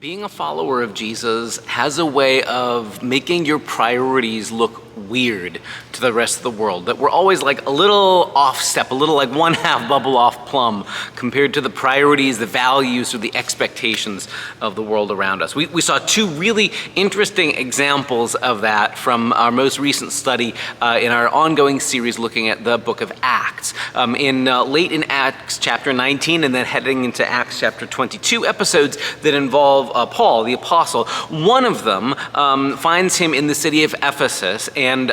Being a follower of Jesus has a way of making your priorities look weird to the rest of the world. That we're always like a little off step, a little like one half bubble off plumb compared to the priorities, the values, or the expectations of the world around us. We saw two really interesting examples of that from our most recent study in our ongoing series looking at the book of Acts. Late in Acts chapter 19 and then heading into Acts chapter 22 episodes that involve Paul, the apostle. One of them finds him in the city of Ephesus, and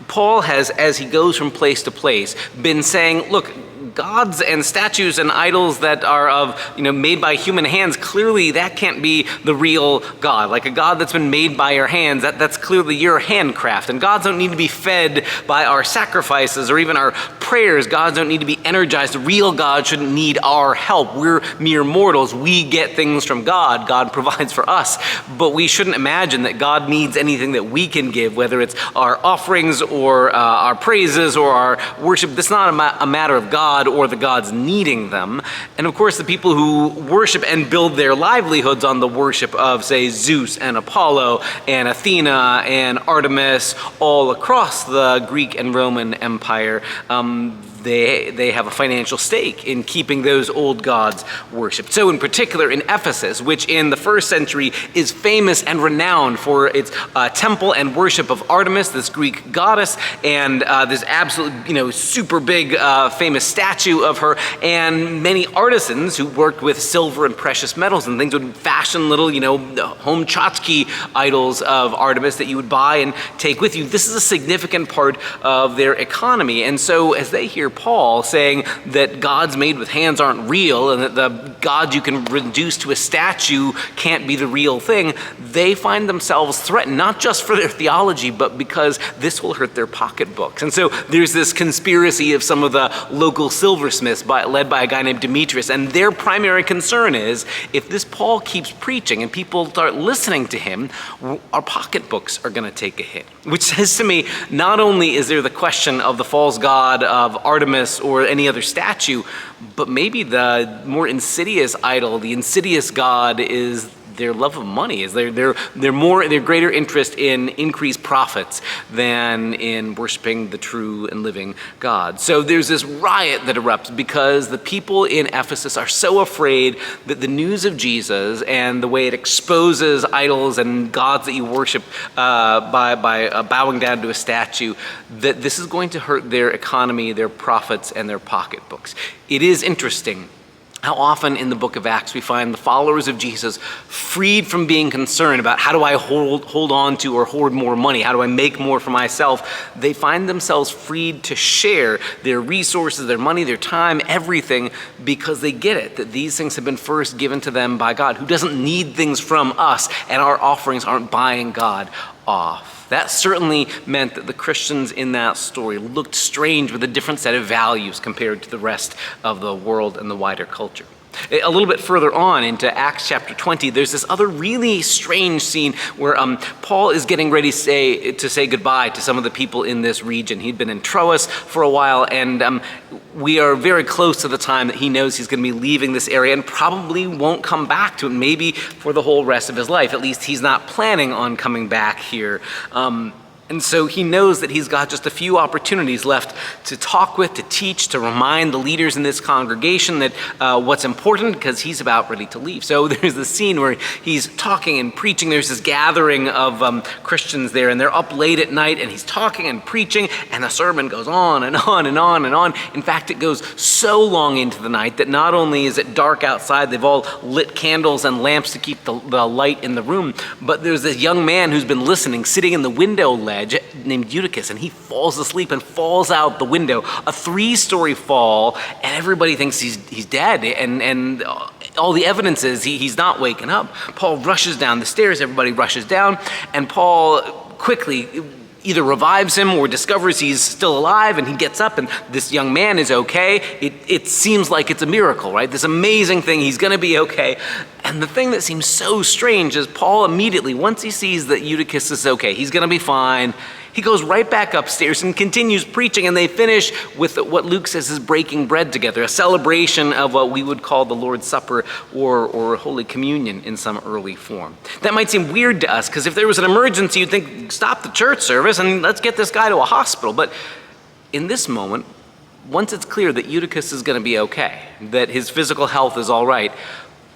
Paul has, as he goes from place to place, been saying, look, gods and statues and idols that are made by human hands, clearly that can't be the real God. Like a God that's been made by your hands, that's clearly your handcraft. And gods don't need to be fed by our sacrifices or even our prayers. Gods don't need to be energized. The real God shouldn't need our help. We're mere mortals. We get things from God. God provides for us. But we shouldn't imagine that God needs anything that we can give, whether it's our offerings or our praises or our worship. That's not a matter of God or the gods needing them. And of course, the people who worship and build their livelihoods on the worship of, say, Zeus and Apollo and Athena and Artemis all across the Greek and Roman Empire, they have a financial stake in keeping those old gods worshipped. So in particular in Ephesus, which in the first century is famous and renowned for its temple and worship of Artemis, this Greek goddess, and this absolute, super big famous statue of her, and many artisans who worked with silver and precious metals and things would fashion little, home tchotchke idols of Artemis that you would buy and take with you. This is a significant part of their economy. And so as they hear Paul saying that gods made with hands aren't real and that the gods you can reduce to a statue can't be the real thing, they find themselves threatened, not just for their theology, but because this will hurt their pocketbooks. And so there's this conspiracy of some of the local silversmiths led by a guy named Demetrius, and their primary concern is if this Paul keeps preaching and people start listening to him, our pocketbooks are going to take a hit. Which says to me, not only is there the question of the false god of Artemis or any other statue, but maybe the more insidious idol, the insidious god is their love of money, is their greater interest in increased profits than in worshiping the true and living God. So there's this riot that erupts because the people in Ephesus are so afraid that the news of Jesus and the way it exposes idols and gods that you worship by bowing down to a statue, that this is going to hurt their economy, their profits, and their pocketbooks. It is interesting how often in the book of Acts we find the followers of Jesus freed from being concerned about how do I hold on to or hoard more money, how do I make more for myself. They find themselves freed to share their resources, their money, their time, everything, because they get it, that these things have been first given to them by God, who doesn't need things from us, and our offerings aren't buying God off. That certainly meant that the Christians in that story looked strange with a different set of values compared to the rest of the world and the wider culture. A little bit further on into Acts chapter 20, there's this other really strange scene where Paul is getting ready to say goodbye to some of the people in this region. He'd been in Troas for a while, and we are very close to the time that he knows he's going to be leaving this area and probably won't come back to it, maybe for the whole rest of his life. At least he's not planning on coming back here. And so he knows that he's got just a few opportunities left to talk with, to teach, to remind the leaders in this congregation that what's important, because he's about ready to leave. So there's this scene where he's talking and preaching. There's this gathering of Christians there, and they're up late at night, and he's talking and preaching, and the sermon goes on and on and on and on. In fact, it goes so long into the night that not only is it dark outside, they've all lit candles and lamps to keep the light in the room, but there's this young man who's been listening, sitting in the window ledge, named Eutychus, and he falls asleep and falls out the window, a 3-story fall, and everybody thinks he's dead, and all the evidence is he's not waking up. Paul rushes down the stairs, everybody rushes down, and Paul quickly either revives him or discovers he's still alive, and he gets up, and this young man is okay. It seems like it's a miracle, right? This amazing thing, he's going to be okay. And the thing that seems so strange is Paul immediately, once he sees that Eutychus is okay, he's going to be fine, He goes right back upstairs and continues preaching, and they finish with what Luke says is breaking bread together, a celebration of what we would call the Lord's Supper or Holy Communion in some early form. That might seem weird to us, because if there was an emergency, you'd think, stop the church service and let's get this guy to a hospital. But in this moment, once it's clear that Eutychus is going to be okay, that his physical health is all right,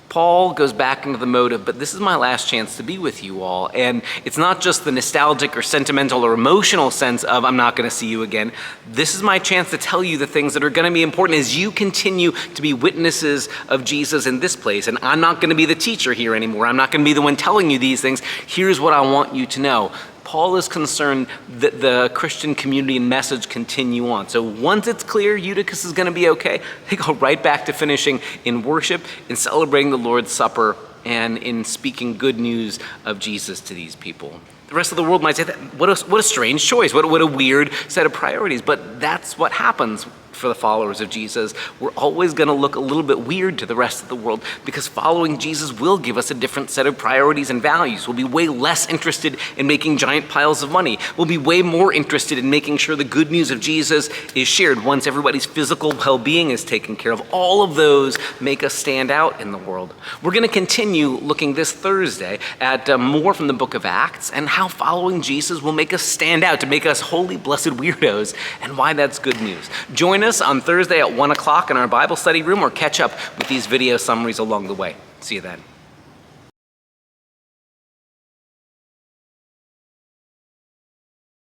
Paul goes back into the mode of, but this is my last chance to be with you all. And it's not just the nostalgic or sentimental or emotional sense of, I'm not going to see you again. This is my chance to tell you the things that are going to be important as you continue to be witnesses of Jesus in this place. And I'm not going to be the teacher here anymore. I'm not going to be the one telling you these things. Here's what I want you to know. Paul is concerned that the Christian community and message continue on. So once it's clear Eutychus is going to be okay, they go right back to finishing in worship, in celebrating the Lord's Supper, and in speaking good news of Jesus to these people. The rest of the world might say, what a strange choice, what a weird set of priorities. But that's what happens for the followers of Jesus. We're always going to look a little bit weird to the rest of the world, because following Jesus will give us a different set of priorities and values. We'll be way less interested in making giant piles of money. We'll be way more interested in making sure the good news of Jesus is shared once everybody's physical well-being is taken care of. All of those make us stand out in the world. We're going to continue looking this Thursday at more from the book of Acts and how following Jesus will make us stand out, to make us holy, blessed weirdos, and why that's good news. Join us on Thursday at 1 o'clock in our Bible study room, or catch up with these video summaries along the way. See you then.